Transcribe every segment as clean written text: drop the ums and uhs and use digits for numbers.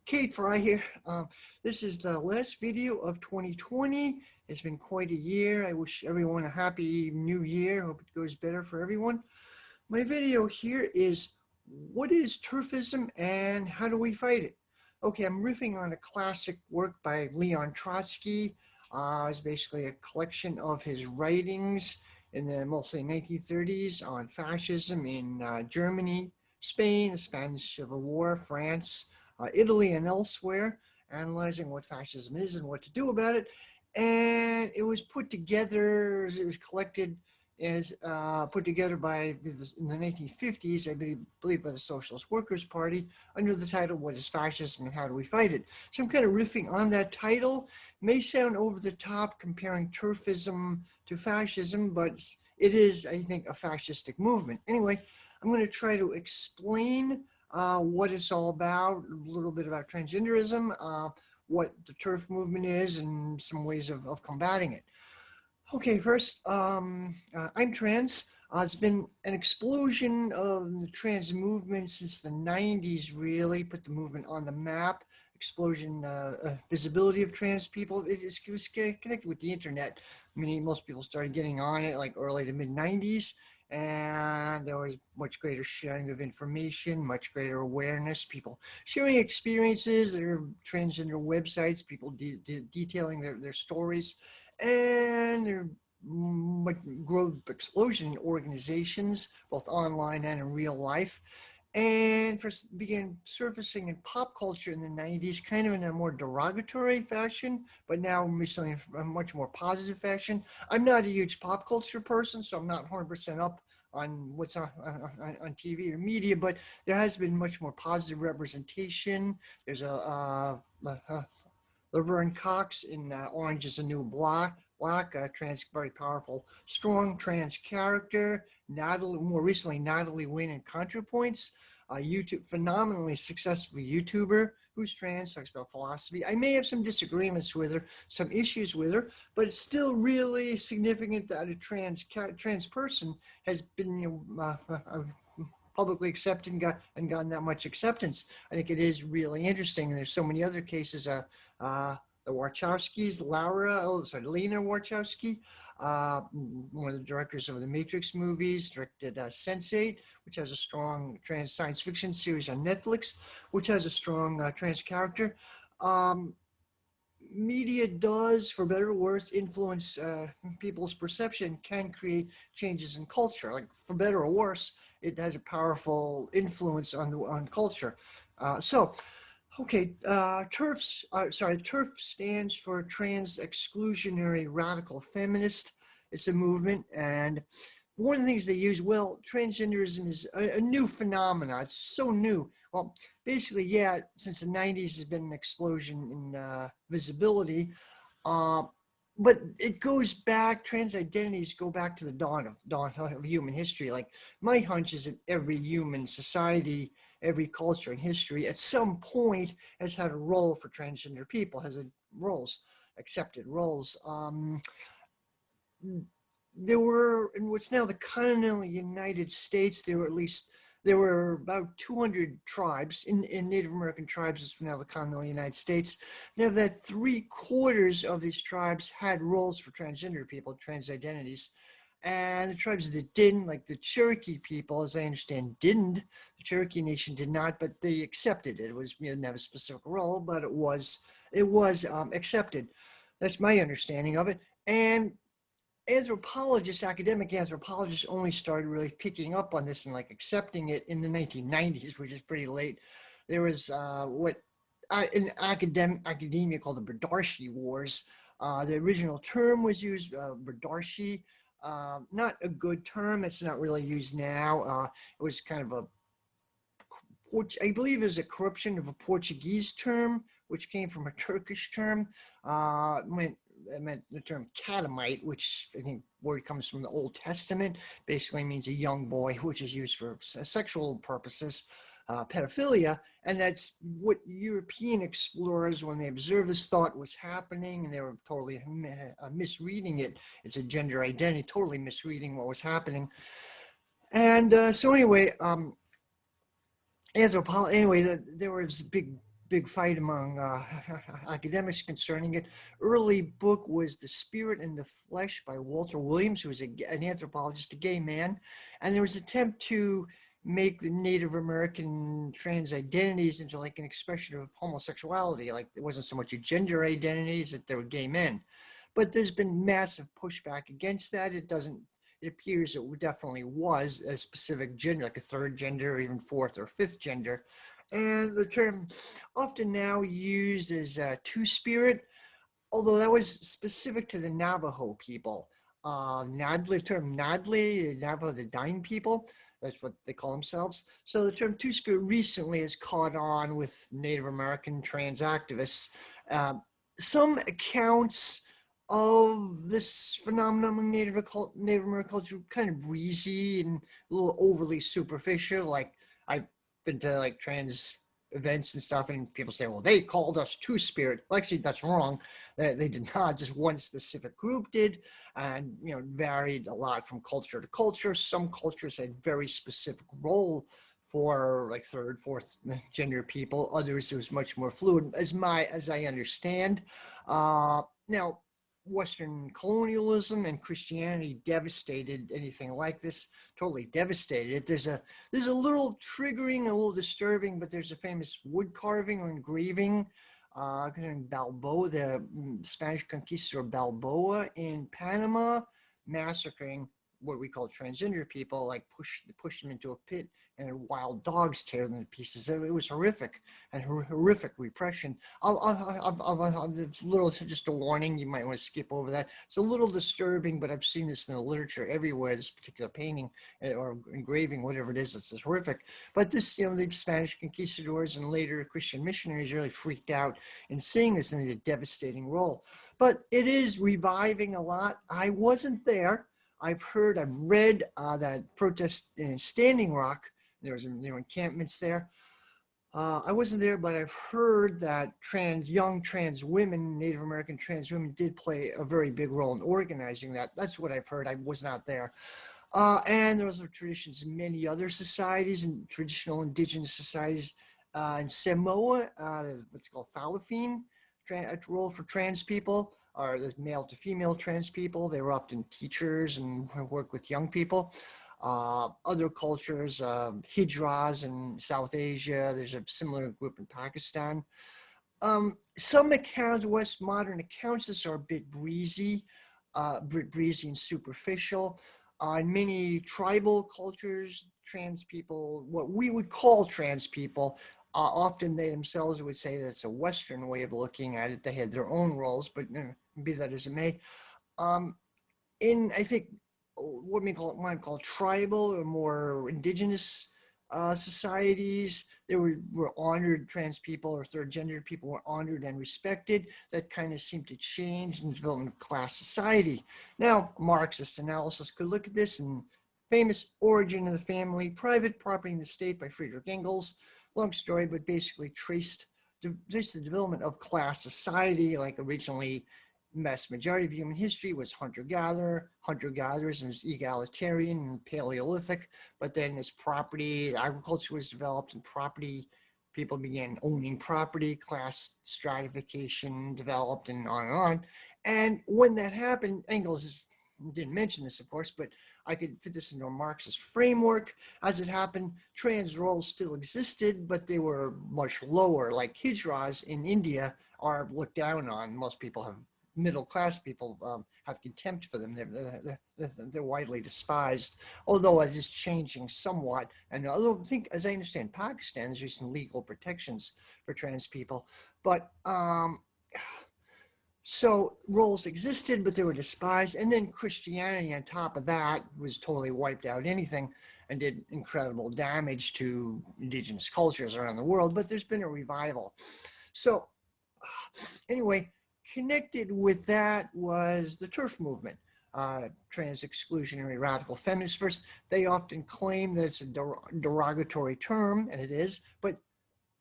Kate Fry here. This is the last video of 2020. It's been quite a year. I wish everyone a happy new year. Hope it goes better for everyone. My video here is, what is Terfism and how do we fight it? Okay, I'm riffing on a classic work by Leon Trotsky. It's basically a collection of his writings in the mostly 1930s on fascism in Germany, Spain, the Spanish Civil War, France, Italy, and elsewhere, analyzing what fascism is and what to do about it. And it was put together, it was collected as put together by, in the 1950s, I believe by the Socialist Workers' Party, under the title, What is Fascism and How do we Fight it? So I'm kind of riffing on that title. May sound over the top comparing Terfism to fascism, but it is, I think, a fascistic movement. Anyway, I'm going to try to explain what it's all about, a little bit about transgenderism, what the TERF movement is, and some ways of combating it. Okay, first, I'm trans. It's been an explosion of the trans movement since the 90s, really, put the movement on the map. Explosion, visibility of trans people. It was connected with the internet. I mean, most people started getting on it like early to mid 90s, and there was much greater sharing of information, much greater awareness, people sharing experiences, their transgender websites, people detailing their stories, and there growth explosion in organizations, both online and in real life. And first began surfacing in pop culture in the 90s, kind of in a more derogatory fashion, but now recently in a much more positive fashion. I'm not a huge pop culture person, so I'm not 100% up on what's on TV or media, but there has been much more positive representation. There's Laverne Cox in Orange is the New Black, trans, very powerful, strong trans character. Natalie, more recently, Natalie Wynn in ContraPoints, YouTube, phenomenally successful YouTuber who's trans, talks about philosophy. I may have some disagreements with her, some issues with her, but it's still really significant that a trans person has been publicly accepted and gotten that much acceptance. I think it is really interesting. And there's so many other cases. The Wachowskis, Lena Wachowski, one of the directors of the Matrix movies, directed Sense8, which has a strong trans science fiction series on Netflix, which has a strong trans character. Media does, for better or worse, influence people's perception, can create changes in culture. Like, for better or worse, it has a powerful influence on culture. Okay, TERF stands for Trans Exclusionary Radical Feminist. It's a movement, and one of the things they use, well, transgenderism is a new phenomenon. It's so new. Well, basically, yeah, since the 90s has been an explosion in visibility, but it goes back, trans identities go back to the dawn of human history. Like, my hunch is that every human society, every culture in history, at some point has had a role for transgender people, has roles, accepted roles. There were, in what's now the continental United States, there were about 200 tribes in Native American tribes. It's now the continental United States. Now that 3/4 of these tribes had roles for transgender people, trans identities. And the tribes that didn't, like the Cherokee people, as I understand, didn't. The Cherokee Nation did not, but they accepted it. It was, didn't have a specific role, but it was accepted. That's my understanding of it. And anthropologists, academic anthropologists, only started really picking up on this and like accepting it in the 1990s, which is pretty late. There was what in academia called the Berdarshi Wars. The original term was used, Berdarshi, not a good term. It's not really used now. It was kind of I believe it was a corruption of a Portuguese term, which came from a Turkish term. It meant the term catamite, which I think word comes from the Old Testament, basically means a young boy, which is used for sexual purposes, pedophilia. And that's what European explorers, when they observed this, thought was happening, and they were totally misreading it. It's a gender identity, totally misreading what was happening. And so anyway, there was a big big fight among academics concerning it. Early book was The Spirit and the Flesh by Walter Williams, who was an anthropologist, a gay man. And there was an attempt to make the Native American trans identities into like an expression of homosexuality. Like it wasn't so much a gender identity as that they were gay men. But there's been massive pushback against that. It appears it definitely was a specific gender, like a third gender, or even fourth or fifth gender. And the term often now used as two-spirit, although that was specific to the Navajo people. Nadli, term Nadli, Navajo, the dying people, that's what they call themselves. So the term two-spirit recently has caught on with Native American trans activists. Uh, some accounts of this phenomenon in Native American culture kind of breezy and a little overly superficial. Like I've been to like trans events and stuff, and people say, well, they called us two-spirit. Well, actually, that's wrong. They did not. Just one specific group did, and varied a lot from culture to culture. Some cultures had very specific role for like third, fourth gender people. Others it was much more fluid, as I understand. Now, Western colonialism and Christianity devastated anything like this. Totally devastated it. There's a little triggering, a little disturbing, but there's a famous wood carving or engraving in Balboa, the Spanish conquistador Balboa in Panama, massacring what we call transgender people, like push them into a pit and wild dogs tear them to pieces. It was horrific and horrific repression. It's a little, just a warning, you might want to skip over that. It's a little disturbing, but I've seen this in the literature everywhere, this particular painting or engraving, whatever it is, it's horrific. But this, the Spanish conquistadors and later Christian missionaries really freaked out in seeing this in a devastating role. But it is reviving a lot. I wasn't there. I've read that protest in Standing Rock. There were encampments there. I wasn't there, but I've heard that young trans women, Native American trans women, did play a very big role in organizing that. That's what I've heard. I was not there. And those are traditions in many other societies and traditional indigenous societies. In Samoa, what's called Falafine, a role for trans people, or the male to female trans people. They were often teachers and work with young people. Other cultures, Hijras in South Asia, there's a similar group in Pakistan. Some accounts, West modern accounts, this are a bit breezy and superficial. In many tribal cultures, trans people, what we would call trans people, often they themselves would say that's a Western way of looking at it. They had their own roles, but be that as it may. Um, I think, what we call tribal or more indigenous societies, were honored. Trans people or third gender people were honored and respected. That kind of seemed to change in the development of class society. Now, Marxist analysis could look at this in famous Origin of the Family, Private Property in the State by Friedrich Engels. Long story, but basically traced just the development of class society. Like originally, mass majority of human history was hunter-gatherers, and was egalitarian and Paleolithic. But then as agriculture was developed and people began owning property, class stratification developed, and on and on. And when that happened, Engels didn't mention this, of course, but I could fit this into a Marxist framework. As it happened, trans roles still existed, but they were much lower. Like Hijras in India are looked down on. Most people have middle-class people have contempt for them. They're widely despised, although it is changing somewhat. And although I think, as I understand, Pakistan has recent legal protections for trans people. But so roles existed, but they were despised. And then Christianity on top of that was totally wiped out anything and did incredible damage to indigenous cultures around the world. But there's been a revival. So anyway, connected with that was the TERF movement, trans exclusionary radical feminists. First, they often claim that it's a derogatory term, and it is, but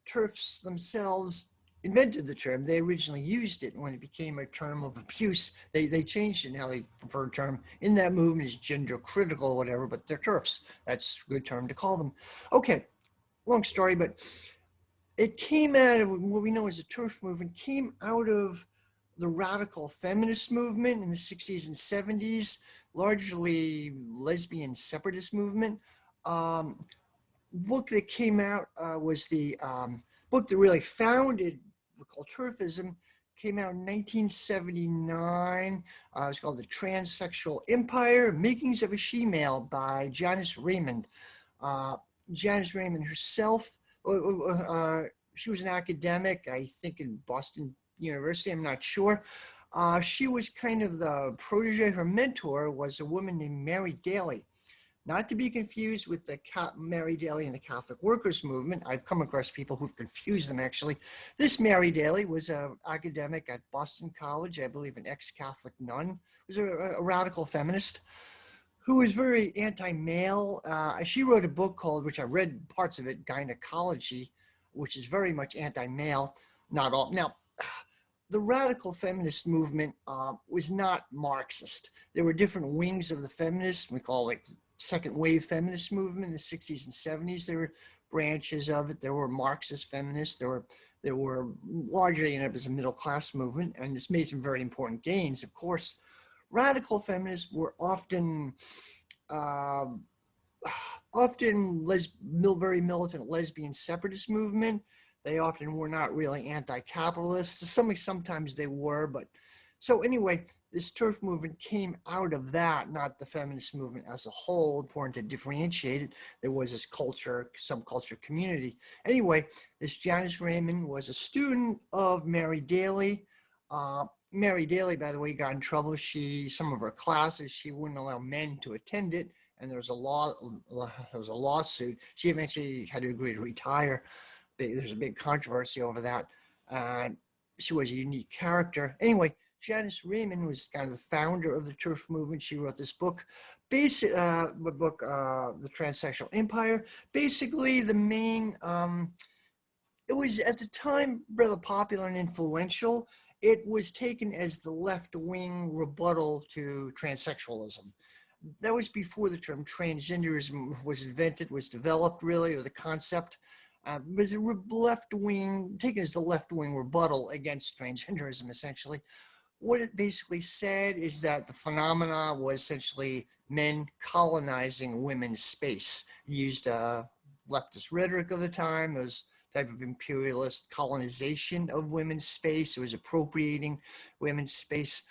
TERFs themselves invented the term. They originally used it when it became a term of abuse. They changed it. Now they preferred term in that movement is gender critical or whatever, but they're TERFs. That's a good term to call them. Okay, long story, but It came out of what we know as the turf movement, came out of the radical feminist movement in the 60s and 70s, largely lesbian separatist movement. Um, Book that came out was the book that really founded called Terfism. Came out in 1979. It's called The Transsexual Empire: Makings of a She-Male by Janice Raymond. Uh, Janice Raymond herself, she was an academic, I think in Boston University, I'm not sure. She was kind of the protege. Her mentor was a woman named Mary Daly, not to be confused with the Mary Daly and the Catholic Workers Movement. I've come across people who've confused them, actually. This Mary Daly was an academic at Boston College, I believe an ex-Catholic nun, was a radical feminist who was very anti-male. She wrote a book called, which I read parts of it, Gynecology, which is very much anti-male. Not all. Now, the radical feminist movement was not Marxist. There were different wings of the feminists. We call it second wave feminist movement in the 60s and 70s. There were branches of it. There were Marxist feminists. There were largely, it was a middle class movement, and this made some very important gains. Of course, radical feminists were often uh, very militant lesbian separatist movement. They often were not really anti-capitalist. Sometimes they were, but so anyway, this turf movement came out of that, not the feminist movement as a whole. Important to differentiate it. There was this subculture community. Anyway, this Janice Raymond was a student of Mary Daly. Mary Daly, by the way, got in trouble. Some of her classes, she wouldn't allow men to attend it, and there was a lawsuit. She eventually had to agree to retire. There's a big controversy over that. She was a unique character. Anyway, Janice Raymond was kind of the founder of the turf movement. She wrote this book, The Transsexual Empire. Basically, it was at the time rather popular and influential. It was taken as the left-wing rebuttal to transsexualism. That was before the term transgenderism was invented, was developed really, or the concept. Was a left-wing, taken as the left-wing rebuttal against transgenderism, essentially. What it basically said is that the phenomena was essentially men colonizing women's space. It used leftist rhetoric of the time. It was type of imperialist colonization of women's space. It was appropriating women's space.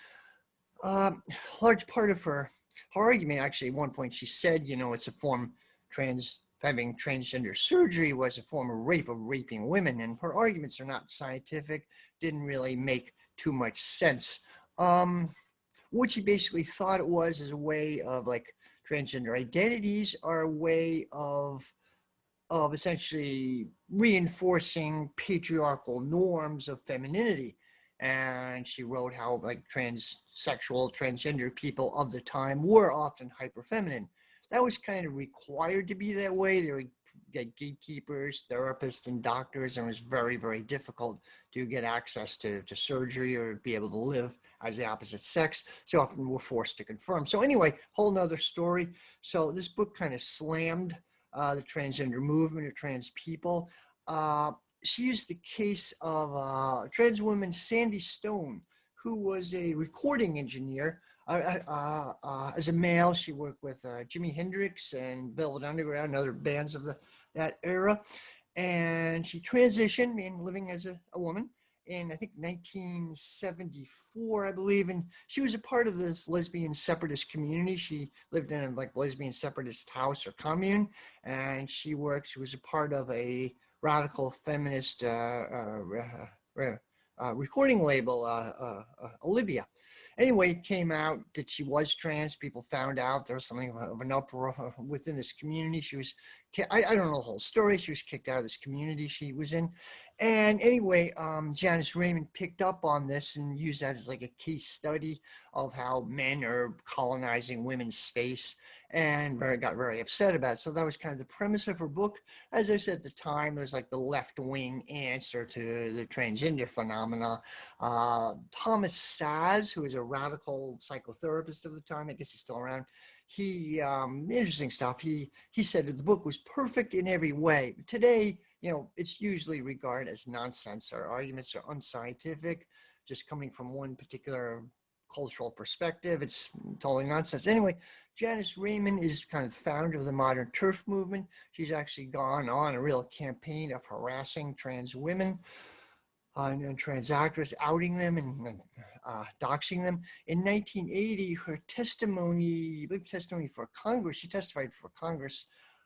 Large part of her argument, actually, at one point she said, it's a form having transgender surgery was a form of rape, of raping women, and her arguments are not scientific, didn't really make too much sense. What she basically thought it was is a way of like transgender identities are a way of essentially reinforcing patriarchal norms of femininity. And she wrote how like transgender people of the time were often hyper feminine. That was kind of required to be that way. They were gatekeepers, therapists, and doctors, and it was very, very difficult to get access to surgery or be able to live as the opposite sex. So often were forced to conform. So anyway, whole nother story. So this book kind of slammed the transgender movement or trans people. She used the case of trans woman Sandy Stone, who was a recording engineer. As a male, she worked with Jimi Hendrix and Velvet Underground and other bands of that era. And she transitioned in living as a woman in, I think, 1974, I believe. And she was a part of this lesbian separatist community. She lived in a like lesbian separatist house or commune, and she was a part of a radical feminist recording label, Olivia. Anyway, it came out that she was trans. People found out there was something of an uproar within this community. She was, I don't know the whole story. She was kicked out of this community she was in. And anyway, Janice Raymond picked up on this and used that as like a case study of how men are colonizing women's space, and got very upset about it. So that was kind of the premise of her book. As I said at the time, it was like the left-wing answer to the transgender phenomena. Thomas Saz, who was a radical psychotherapist of the time, I guess he's still around, he interesting stuff. He said that the book was perfect in every way. Today, it's usually regarded as nonsense. Our arguments are unscientific, just coming from one particular cultural perspective. It's totally nonsense. Anyway, Janice Raymond is kind of the founder of the modern TERF movement. She's actually gone on a real campaign of harassing trans women and trans actors, outing them and doxing them. In 1980, her testimony, I believe testimony for Congress, she testified for Congress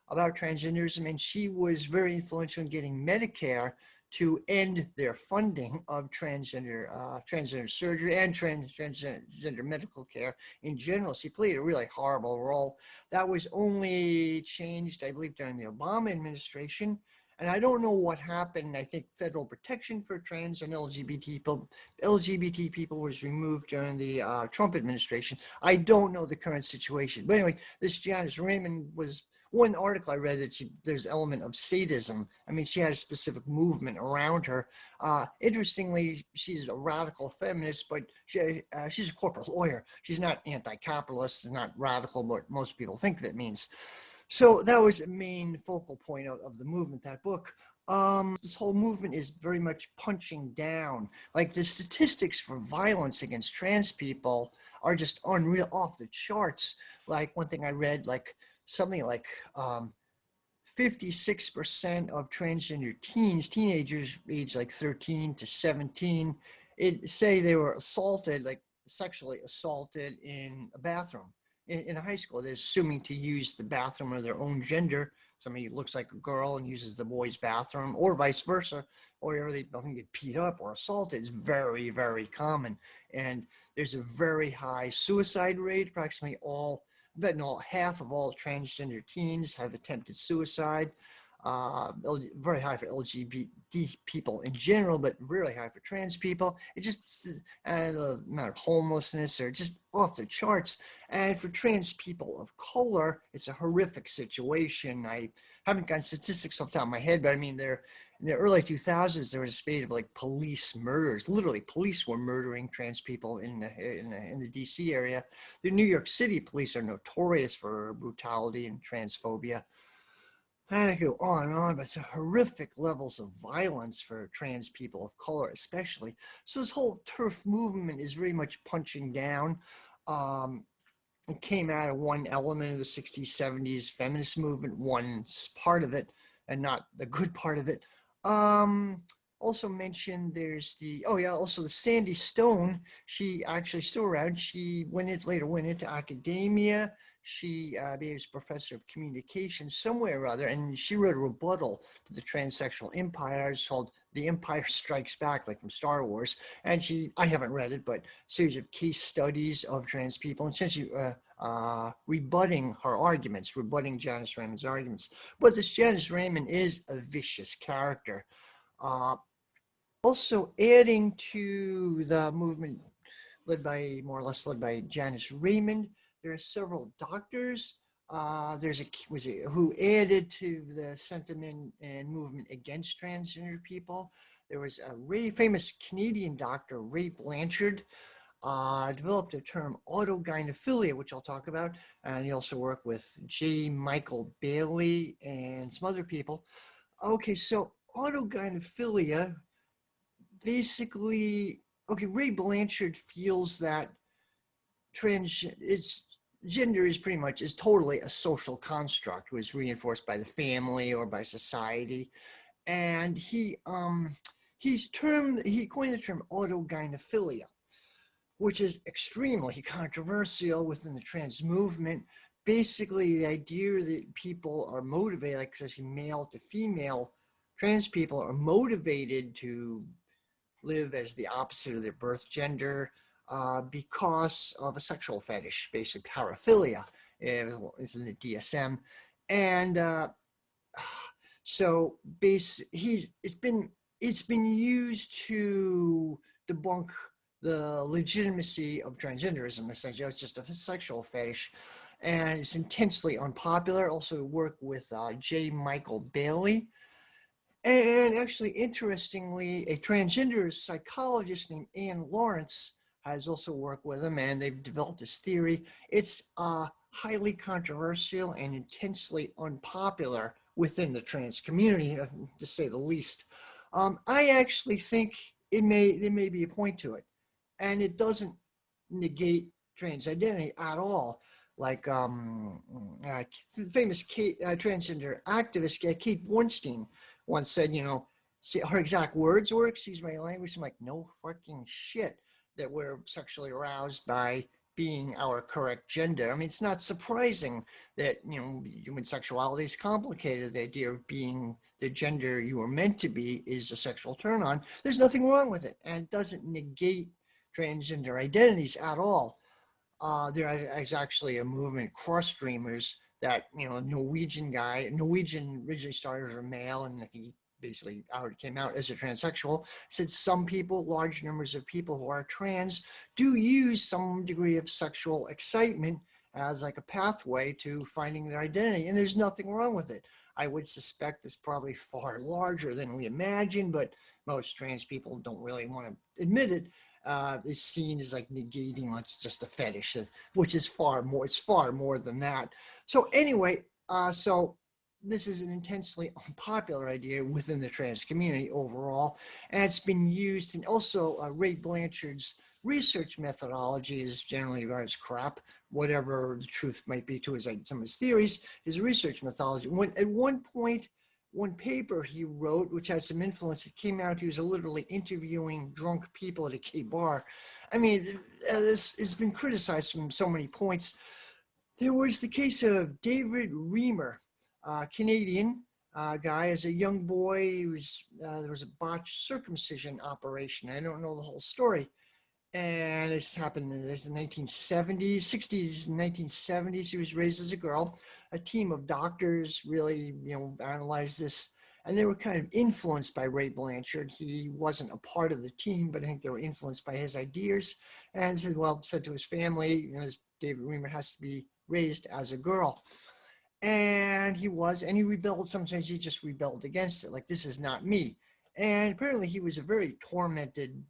about transgenderism, and she was very influential in getting Medicare to end their funding of transgender surgery and transgender medical care in general. She played a really horrible role. That was only changed, I believe, during the Obama administration. And I don't know what happened. I think federal protection for trans and LGBT people was removed during the Trump administration. I don't know the current situation. But anyway, this Janice Raymond was one article I read that there's an element of sadism. I mean, she had a specific movement around her. Interestingly, she's a radical feminist, but she's a corporate lawyer. She's not anti-capitalist, she's not radical, but most people think that means. So that was a main focal point of the movement, that book. This whole movement is very much punching down. Like the statistics for violence against trans people are just unreal, off the charts. Like one thing I read, like something like 56% of transgender teenagers aged like 13 to 17, say they were assaulted, like sexually assaulted in a bathroom. In a high school, they're assuming to use the bathroom of their own gender. Somebody looks like a girl and uses the boys' bathroom, or vice versa, or they often get beat up or assaulted. It's very, very common. And there's a very high suicide rate. Approximately but no, half of all transgender teens have attempted suicide. Very high for LGBT people in general, but really high for trans people. It just, the amount of homelessness are just off the charts. And for trans people of color, it's a horrific situation. I haven't got statistics off the top of my head, but I mean, in the early 2000s, there was a spate of like police murders. Literally, police were murdering trans people in the DC area. The New York City police are notorious for brutality and transphobia. I could go on and on, but it's horrific levels of violence for trans people of color, especially. So this whole TERF movement is very much punching down. It came out of one element of the 60s, 70s feminist movement, one part of it, and not the good part of it. Also mentioned there's also the Sandy Stone. She actually still around. She later went into academia. She was a professor of communication somewhere or other, and she wrote a rebuttal to the transsexual empire. It's called The Empire Strikes Back, like from Star Wars. And I haven't read it, but a series of case studies of trans people, and essentially rebutting her arguments, rebutting Janice Raymond's arguments. But this Janice Raymond is a vicious character. Also adding to the movement more or less led by Janice Raymond, there are several doctors. Who added to the sentiment and movement against transgender people. There was a famous Canadian doctor, Ray Blanchard, developed a term autogynephilia, which I'll talk about, and he also worked with J. Michael Bailey and some other people. Okay, so autogynephilia, basically, Ray Blanchard feels that gender is totally a social construct, it was reinforced by the family or by society, and he coined the term autogynephilia, which is extremely controversial within the trans movement. Basically, the idea that people are motivated, like especially male to female trans people, are motivated to live as the opposite of their birth gender because of a sexual fetish, basically paraphilia is in the DSM. And so it's been used to debunk the legitimacy of transgenderism. Essentially, it's just a sexual fetish, and it's intensely unpopular. Also worked with J. Michael Bailey. And actually, interestingly, a transgender psychologist named Anne Lawrence has also worked with him, and they've developed this theory. It's highly controversial and intensely unpopular within the trans community, to say the least. I actually think there may be a point to it, and it doesn't negate trans identity at all. Like famous transgender activist Kate Bornstein once said, her exact words were, excuse my language, I'm like, no fucking shit that we're sexually aroused by being our correct gender. I mean, it's not surprising that, human sexuality is complicated. The idea of being the gender you were meant to be is a sexual turn on. There's nothing wrong with it, and it doesn't negate transgender identities at all. There is actually a movement, cross streamers, that Norwegian originally started as a male, and I think he basically came out as a transsexual. Said some people, large numbers of people who are trans, do use some degree of sexual excitement as like a pathway to finding their identity, and there's nothing wrong with it. I would suspect it's probably far larger than we imagine, but most trans people don't really want to admit it. Is seen as like negating, it's just a fetish, which is far more. It's far more than that. So anyway, so this is an intensely unpopular idea within the trans community overall, and it's been used. And also, Ray Blanchard's research methodology is generally regarded as crap, whatever the truth might be to some of his theories. His research methodology, at one point, one paper he wrote, which has some influence, it came out, he was literally interviewing drunk people at a gay bar. I mean, this has been criticized from so many points. There was the case of David Reimer, Canadian guy. As a young boy, there was a botched circumcision operation. I don't know the whole story. And this happened in the 1970s, 60s, 1970s. He was raised as a girl. A team of doctors really, analyzed this, and they were kind of influenced by Ray Blanchard. He wasn't a part of the team, but I think they were influenced by his ideas, and said to his family, David Reimer has to be raised as a girl. And he rebelled. Sometimes he just rebelled against it, like, this is not me. And apparently he was a very tormented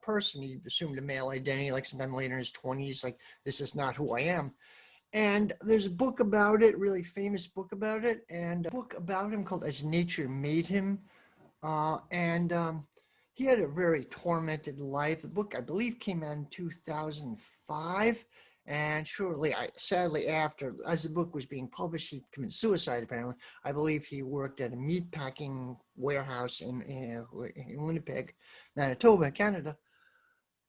person. He assumed a male identity, like sometime later in his 20s, like, this is not who I am. And there's a book about it, really famous book about it, and a book about him called As Nature Made Him. And he had a very tormented life. The book, I believe, came out in 2005. And sadly after, as the book was being published, he committed suicide, apparently. I believe he worked at a meatpacking warehouse in Winnipeg, Manitoba, Canada.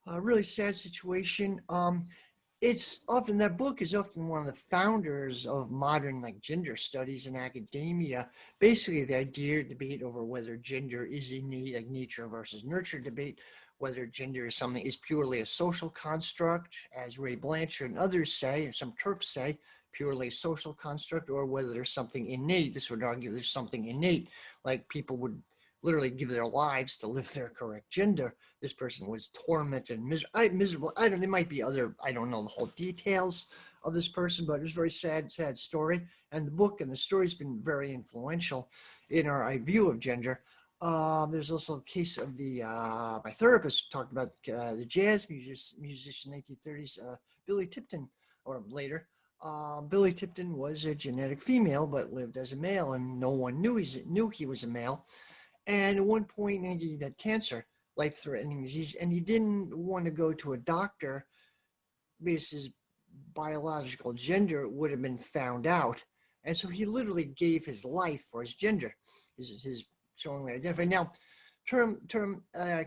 A really sad situation. That book is often one of the founders of modern gender studies in academia. Basically, the idea debate over whether gender is innate, like nature versus nurture debate, whether gender is purely a social construct, as Ray Blanchard and others say, and some Terps say, purely a social construct, or whether there's something innate. This would argue there's something innate, like people would literally give their lives to live their correct gender. This person was tormented and miserable. There might be other, I don't know the whole details of this person, but it was a very sad story. And the book and the story's been very influential in our view of gender. There's also a case of my therapist talked about the jazz musician 1930s, Billy Tipton, or later. Billy Tipton was a genetic female, but lived as a male, and no one knew he was a male. And at one point, he had cancer, life-threatening disease, and he didn't want to go to a doctor because his biological gender would have been found out. And so he literally gave his life for his gender, his strongly identified. Now,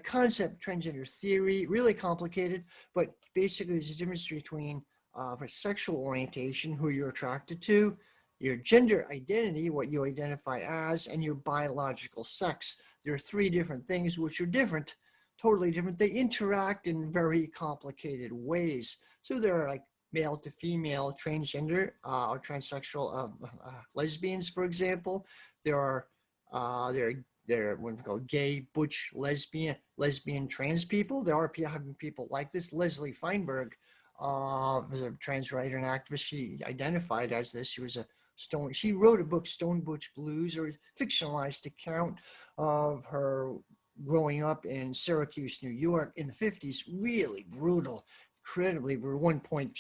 concept transgender theory, really complicated, but basically there's a difference between sexual orientation, who you're attracted to, your gender identity, what you identify as, and your biological sex. There are three different things which are different, totally different. They interact in very complicated ways. So there are male to female transgender or transsexual lesbians, for example. There are what we call gay, butch, lesbian trans people. There are people like this. Leslie Feinberg was a trans writer and activist. She identified as this. She wrote a book, Stone Butch Blues, or fictionalized account of her growing up in Syracuse, New York in the 50s. Really brutal, incredibly brutal. One point,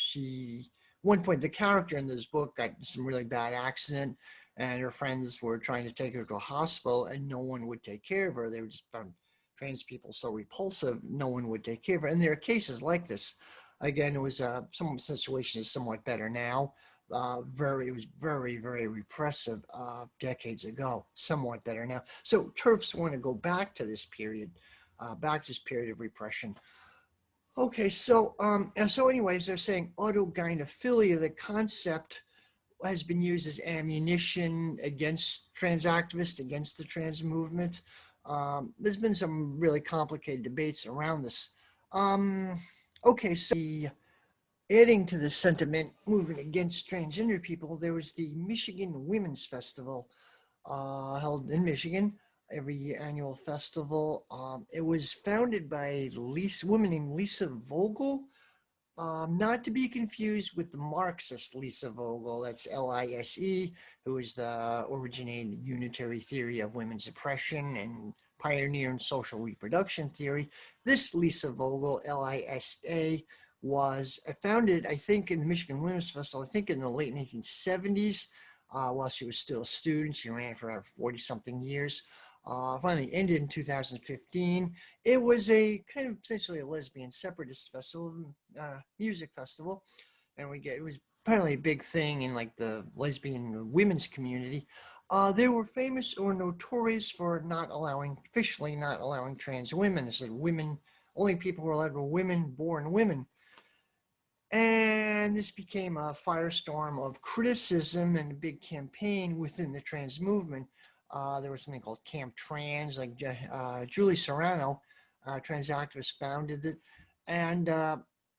the character in this book got some really bad accident, and her friends were trying to take her to a hospital, and no one would take care of her. They were just found trans people so repulsive, no one would take care of her. And there are cases like this. Again, it was some situation is somewhat better now. It was very repressive decades ago. Somewhat better now. So TERFs want to go back to this period, of repression. Okay, so anyways, they're saying autogynephilia, the concept has been used as ammunition against trans activists, against the trans movement. There's been some really complicated debates around this. Okay, so adding to the sentiment moving against transgender people, there was the Michigan Women's Festival held in Michigan, every annual festival. It was founded by woman named Lisa Vogel, not to be confused with the Marxist Lisa Vogel, that's Lise, who is the originated unitary theory of women's oppression and pioneer in social reproduction theory. This Lisa Vogel, Lisa, was founded, I think, in the Michigan Women's Festival, I think in the late 1970s, while she was still a student. She ran for 40-something years. Finally ended in 2015. It was a kind of essentially a lesbian separatist festival, music festival, and it was apparently a big thing in like the lesbian women's community. They were famous or notorious for officially not allowing trans women. They said only people who were allowed were women born women. And this became a firestorm of criticism and a big campaign within the trans movement. There was something called Camp Trans, like Julie Serrano, trans activist, founded it. And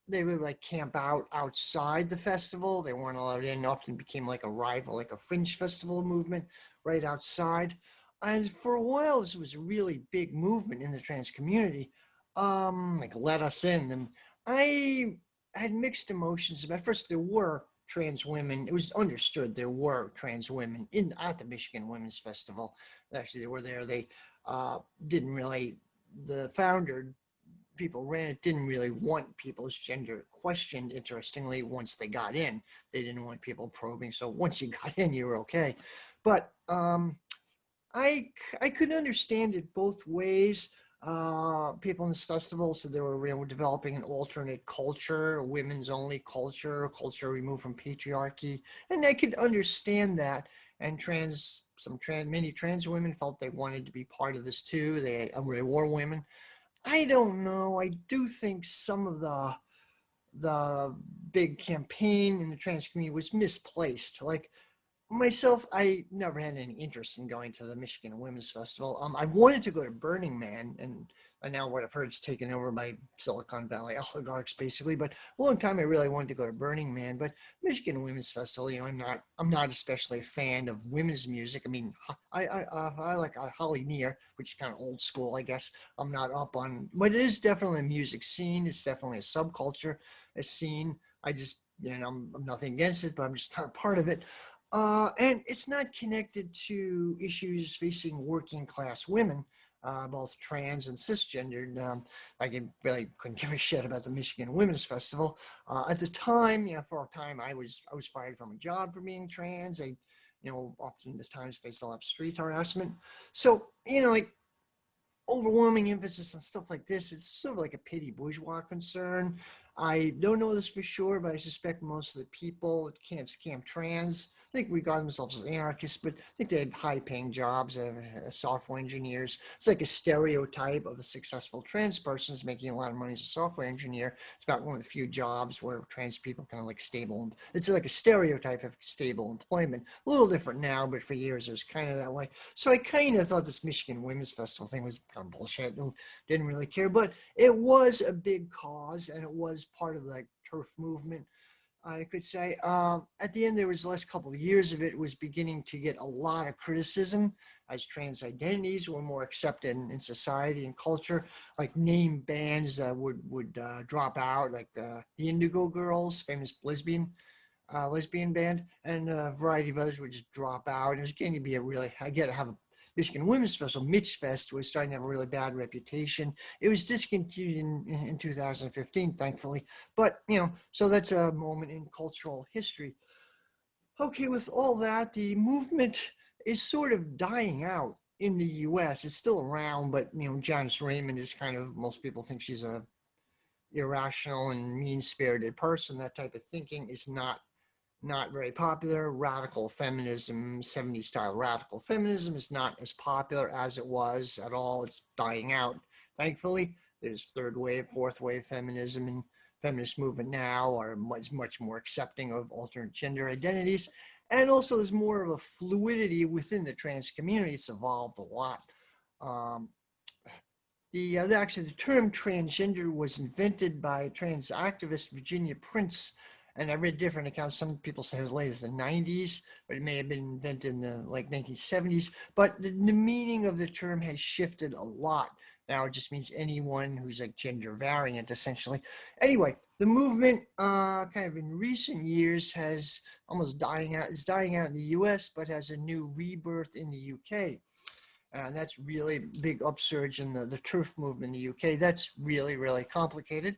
they would like camp outside the festival. They weren't allowed in. Often became like a rival, like a fringe festival movement right outside. And for a while, this was a really big movement in the trans community. Like let us in. And I had mixed emotions about. First, there were trans women. It was understood there were trans women at the Michigan Women's Festival. Actually, they were there. They didn't really. The founder people ran it didn't really want people's gender questioned. Interestingly, once they got in, they didn't want people probing. So once you got in, you were okay. But I could understand it both ways. People in this festival said they were developing an alternate culture, a women's only culture, a culture removed from patriarchy, and I could understand that. And many trans women felt they wanted to be part of this too. They were women. I don't know. I do think some of the big campaign in the trans community was misplaced. Like myself, I never had any interest in going to the Michigan Women's Festival. I wanted to go to Burning Man, and now what I've heard is taken over by Silicon Valley oligarchs, basically. But a long time I really wanted to go to Burning Man. But Michigan Women's Festival, I'm not especially a fan of women's music. I mean, I like Holly Near, which is kind of old school, I guess. I'm not up on, but it is definitely a music scene. It's definitely a subculture, a scene. I just, I'm nothing against it, but I'm just not part of it. And it's not connected to issues facing working class women, both trans and cisgendered. Really couldn't give a shit about the Michigan Women's Festival. At the time, for a time, I was fired from a job for being trans. Often the times faced a lot of street harassment. So, like overwhelming emphasis on stuff like this. It's sort of like a petty bourgeois concern. I don't know this for sure, but I suspect most of the people at Camp Trans, I think, regard themselves as anarchists, but I think they had high-paying jobs as software engineers. It's like a stereotype of a successful trans person is making a lot of money as a software engineer. It's about one of the few jobs where trans people kind of like stable. It's like a stereotype of stable employment. A little different now, but for years it was kind of that way. So I kind of thought this Michigan Women's Festival thing was kind of bullshit. Didn't really care, but it was a big cause, and it was part of the TERF movement, I could say. At the end, there was the last couple of years of it was beginning to get a lot of criticism as trans identities were more accepted in society and culture. Like name bands would drop out, like the Indigo Girls, famous lesbian band, and a variety of others would just drop out. It was getting to be have a Michigan Women's Festival, Mitch Fest, was starting to have a really bad reputation. It was discontinued in 2015, thankfully. But, so that's a moment in cultural history. Okay, with all that, the movement is sort of dying out in the US. It's still around, but Janice Raymond is kind of, most people think she's a irrational and mean-spirited person. That type of thinking is not very popular. Radical feminism, 70s style radical feminism is not as popular as it was at all. It's dying out, thankfully. There's third wave, fourth wave feminism, and feminist movement now are much more accepting of alternate gender identities. And also there's more of a fluidity within the trans community. It's evolved a lot. Um, the term transgender was invented by trans activist Virginia Prince, and I read different accounts. Some people say as late as the 90s, but it may have been invented in the 1970s. But the meaning of the term has shifted a lot. Now it just means anyone who's like gender variant, essentially. Anyway, the movement, kind of in recent years, has almost dying out. It's dying out in the U.S., but has a new rebirth in the U.K. And that's really big upsurge in the turf movement in the UK. That's really complicated.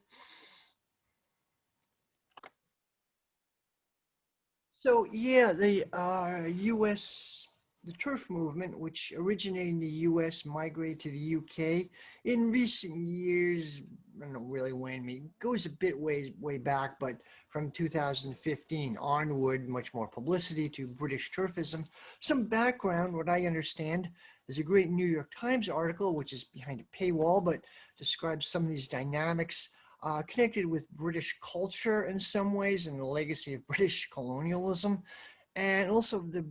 So yeah, the U.S. the turf movement, which originated in the U.S., migrated to the U.K. in recent years. I don't know really when. I mean, goes a bit way back, but from 2015 onward, much more publicity to British turfism. Some background. What I understand is a great New York Times article, which is behind a paywall, but describes some of these dynamics connected with British culture in some ways and the legacy of British colonialism, and also the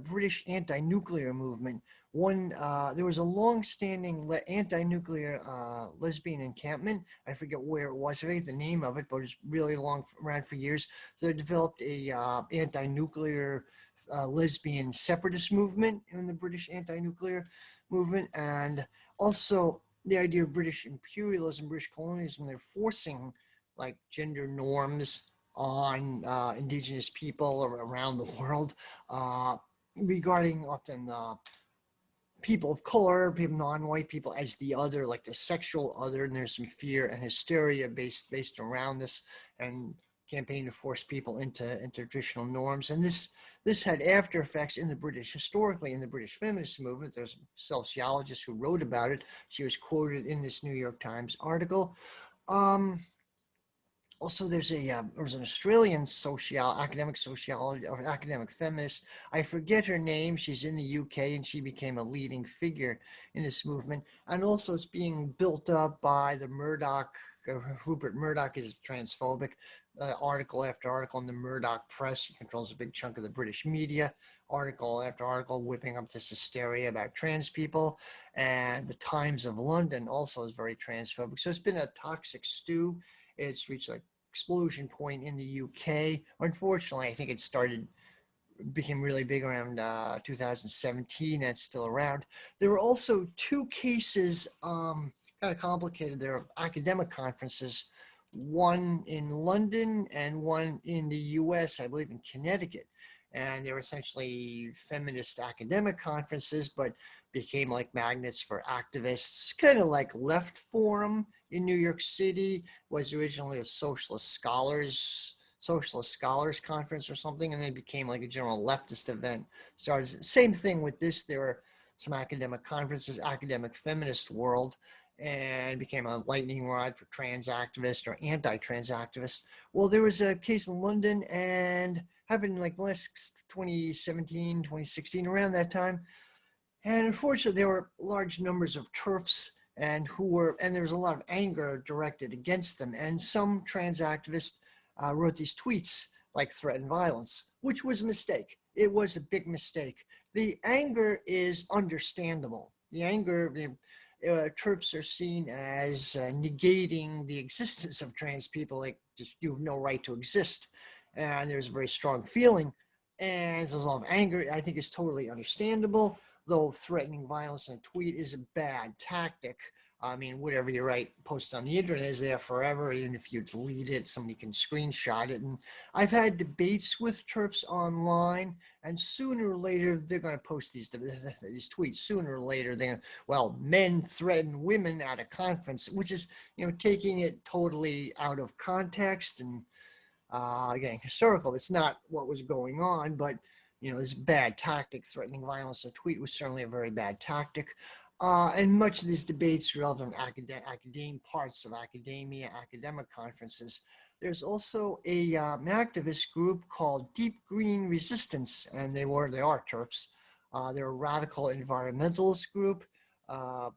British anti-nuclear movement. There was a long-standing anti-nuclear lesbian encampment. I forget where it was. I forget the name of it, but it's really long around for years. So they developed a anti-nuclear lesbian separatist movement in the British anti-nuclear movement, and also the idea of British imperialism, British colonialism. They're forcing like gender norms on indigenous people around the world, uh, regarding often people of color, people non-white people as the other, like the sexual other, and there's some fear and hysteria based around this, and campaign to force people into traditional norms. And this had after effects in the British, historically in the British feminist movement. There's a sociologist who wrote about it. She was quoted in this New York Times article. Um, Also, there's an Australian academic sociology or academic feminist. I forget her name. She's in the UK and she became a leading figure in this movement. And also, it's being built up by the Murdoch. Rupert Murdoch is transphobic. Article after article in the Murdoch press. He controls a big chunk of the British media. Article after article whipping up this hysteria about trans people. And the Times of London also is very transphobic. So it's been a toxic stew. It's reached like explosion point in the UK. Unfortunately, I think became really big around 2017. That's still around. There were also two cases, kind of complicated. There are academic conferences, one in London and one in the US, I believe in Connecticut. And they were essentially feminist academic conferences, but became like magnets for activists, kind of like Left Forum in New York City was originally a socialist scholars conference or something, and then it became like a general leftist event. Started same thing with this. There were some academic conferences, academic feminist world, and became a lightning rod for trans activists or anti-trans activists. Well, there was a case in London and happened like last 2017, 2016, around that time. And unfortunately, there were large numbers of TERFs and there was a lot of anger directed against them. And some trans activists wrote these tweets like threatened violence, which was a mistake. It was a big mistake. The anger is understandable. TERFs are seen as negating the existence of trans people, like just you have no right to exist. And there's a very strong feeling. And there's a lot of anger. I think it's totally understandable, though threatening violence in a tweet is a bad tactic. I mean, whatever you write, post on the internet is there forever. Even if you delete it, somebody can screenshot it. And I've had debates with TERFs online, and sooner or later they're going to post these tweets. Sooner or later, men threaten women at a conference, which is taking it totally out of context and Again, historical. It's not what was going on, but this bad tactic, threatening violence. A tweet was certainly a very bad tactic. And much of these debates relevant academic parts of academia, academic conferences. There's also a activist group called Deep Green Resistance, and they are TERFs. They're a radical environmentalist group, uh,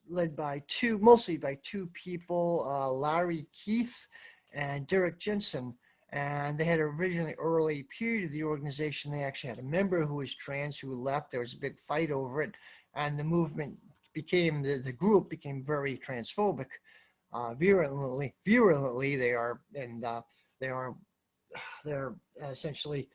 led by mostly by two people, Larry Keith and Derek Jensen. And they had originally early period of the organization, they actually had a member who was trans who left. There was a big fight over it, and the movement became the group became very transphobic, virulently. They are, and they are they're essentially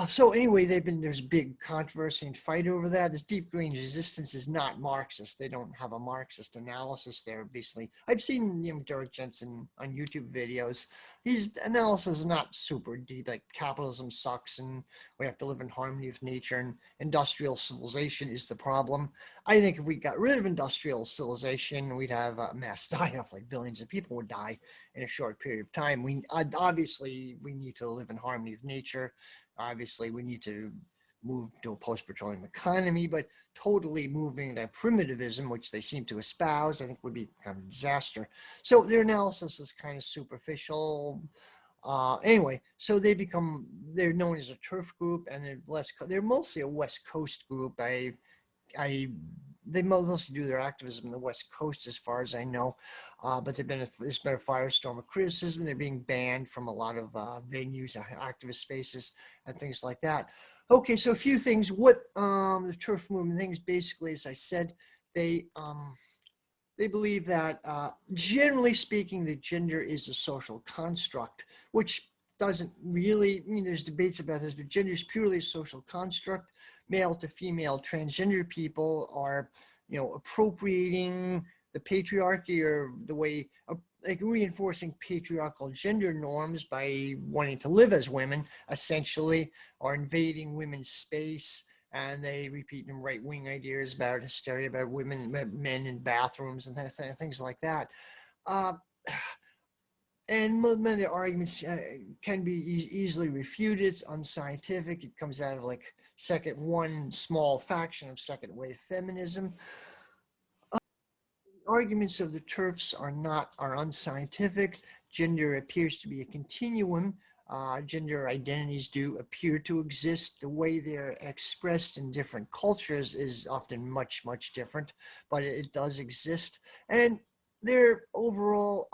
so anyway, there's big controversy and fight over that. This deep green resistance is not Marxist. They don't have a Marxist analysis. They're basically, I've seen Derek Jensen on YouTube videos. His analysis is not super deep. Like capitalism sucks, and we have to live in harmony with nature, and industrial civilization is the problem. I think if we got rid of industrial civilization, we'd have a mass die-off. Like billions of people would die in a short period of time. We obviously we need to live in harmony with nature. Obviously, we need to move to a post-petroleum economy, but totally moving to primitivism, which they seem to espouse, I think would be kind of a disaster. So their analysis is kind of superficial. Anyway, so they're known as a turf group, and they're mostly a West Coast group. I they mostly do their activism in the West Coast, as far as I know. But there's been a firestorm of criticism. They're being banned from a lot of venues, activist spaces, and things like that. Okay, so a few things. What the turf movement things basically, as I said, they they believe that, generally speaking, the gender is a social construct, which doesn't really, there's debates about this, but gender is purely a social construct. Male to female transgender people are, appropriating the patriarchy, or the way, like reinforcing patriarchal gender norms by wanting to live as women, essentially, or invading women's space, and they repeat them right-wing ideas about hysteria about women, men in bathrooms, and things like that. Uh, and many of the arguments can be easily refuted. It's unscientific. It comes out of like one small faction of second wave feminism. Arguments of the turfs are unscientific. Gender appears to be a continuum. Gender identities do appear to exist. The way they're expressed in different cultures is often much, much different, but it does exist. And they're overall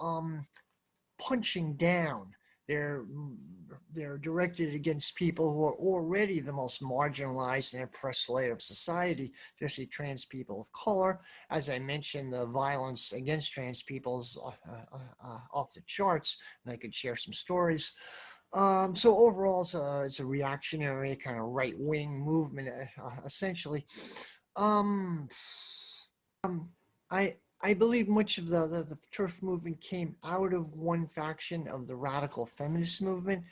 punching down. They're they're directed against people who are already the most marginalized and oppressed layer of society, especially trans people of color. As I mentioned, the violence against trans people is off the charts, and I could share some stories. So overall, it's a reactionary kind of right-wing movement, essentially. Um, I I believe much of the turf movement came out of one faction of the radical feminist movement.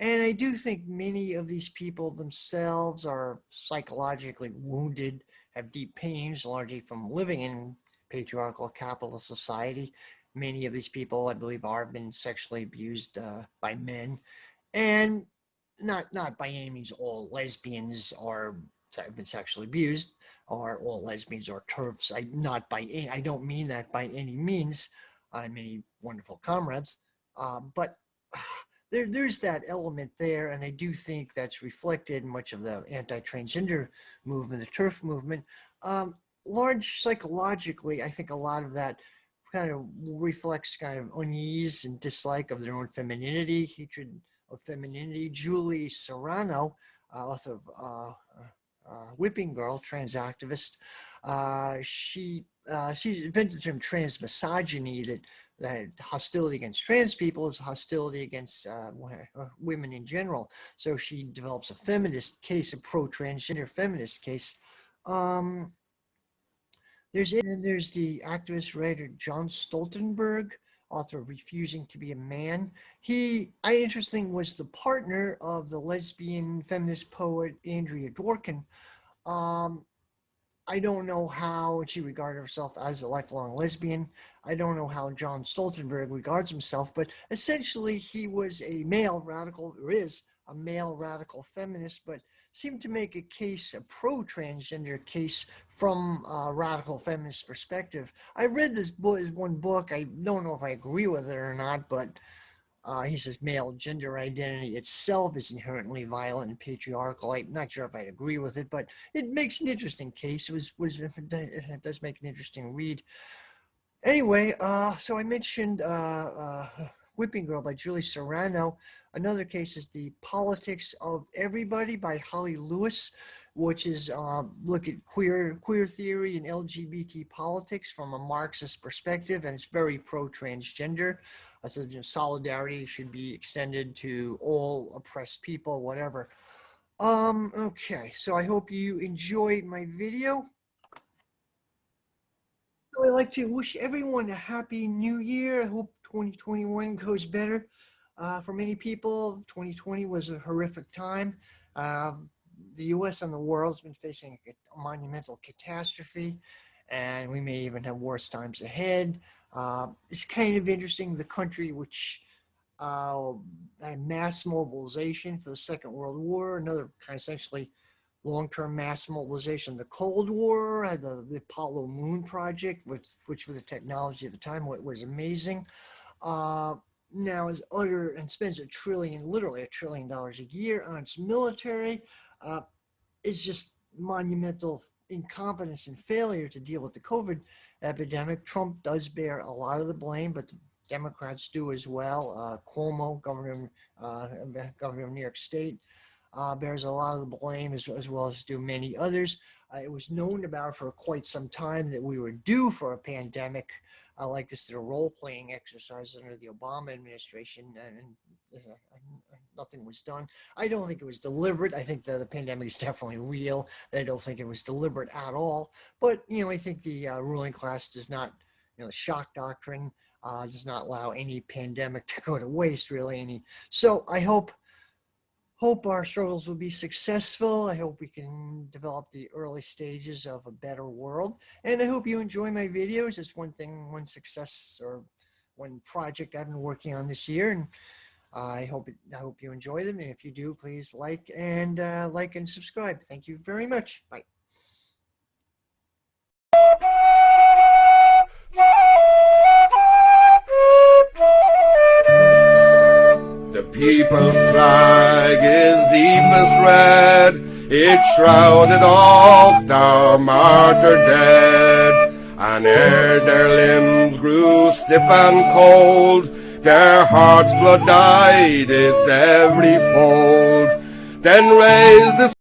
And I do think many of these people themselves are psychologically wounded, have deep pains, largely from living in patriarchal capitalist society. Many of these people, I believe, are been sexually abused by men, and not by any means all lesbians are have been sexually abused, or all lesbians are turfs. I don't mean that by any means. Many wonderful comrades, but there's that element there, and I do think that's reflected in much of the anti-transgender movement, the turf movement. Large psychologically, I think a lot of that kind of reflects kind of unease and dislike of their own femininity, hatred of femininity. Julie Serrano, author of Whipping Girl, trans activist, she invented the term trans misogyny, that hostility against trans people is hostility against women in general. So she develops a feminist case, a pro-transgender feminist case. Um, there's the activist writer John Stoltenberg, author of Refusing to be a Man. Interesting, was the partner of the lesbian feminist poet Andrea Dworkin. Um, I don't know how she regarded herself as a lifelong lesbian. I don't know how John Stoltenberg regards himself, but essentially he was a male radical, or is a male radical feminist, but seemed to make a case, a pro-transgender case from a radical feminist perspective. I read this book, one book. I don't know if I agree with it or not, but he says male gender identity itself is inherently violent and patriarchal. I'm not sure if I agree with it, but it makes an interesting case. It does make an interesting read. Anyway, so I mentioned Whipping Girl by Julie Serrano. Another case is The Politics of Everybody by Holly Lewis, which is look at queer theory and LGBT politics from a Marxist perspective, and it's very pro-transgender. So solidarity should be extended to all oppressed people, whatever. Okay, so I hope you enjoyed my video. I'd like to wish everyone a happy new year. I hope 2021 goes better. For many people, 2020 was a horrific time. The US and the world has been facing a monumental catastrophe, and we may even have worse times ahead. It's kind of interesting, the country which had mass mobilization for the Second World War, another kind of essentially long-term mass mobilization. The Cold War, the Apollo Moon project, which for the technology at the time was amazing. Now is utter and spends literally $1 trillion a year on its military. Is just monumental incompetence and failure to deal with the COVID epidemic. Trump does bear a lot of the blame, but the Democrats do as well. Cuomo, governor of New York State, bears a lot of the blame, as well as do many others. It was known about for quite some time that we were due for a pandemic like this, the role-playing exercise under the Obama administration, and nothing was done. I don't think it was deliberate. I think that the pandemic is definitely real. I don't think it was deliberate at all. But, I think the ruling class does not, the shock doctrine does not allow any pandemic to go to waste, really. So I hope our struggles will be successful. I hope we can develop the early stages of a better world. And I hope you enjoy my videos. It's one success or one project I've been working on this year. And I hope you enjoy them. And if you do, please like and subscribe. Thank you very much. Bye. The people's flag is deepest red, it shrouded off the martyr dead, and ere their limbs grew stiff and cold, their heart's blood dyed its every fold. Then raised the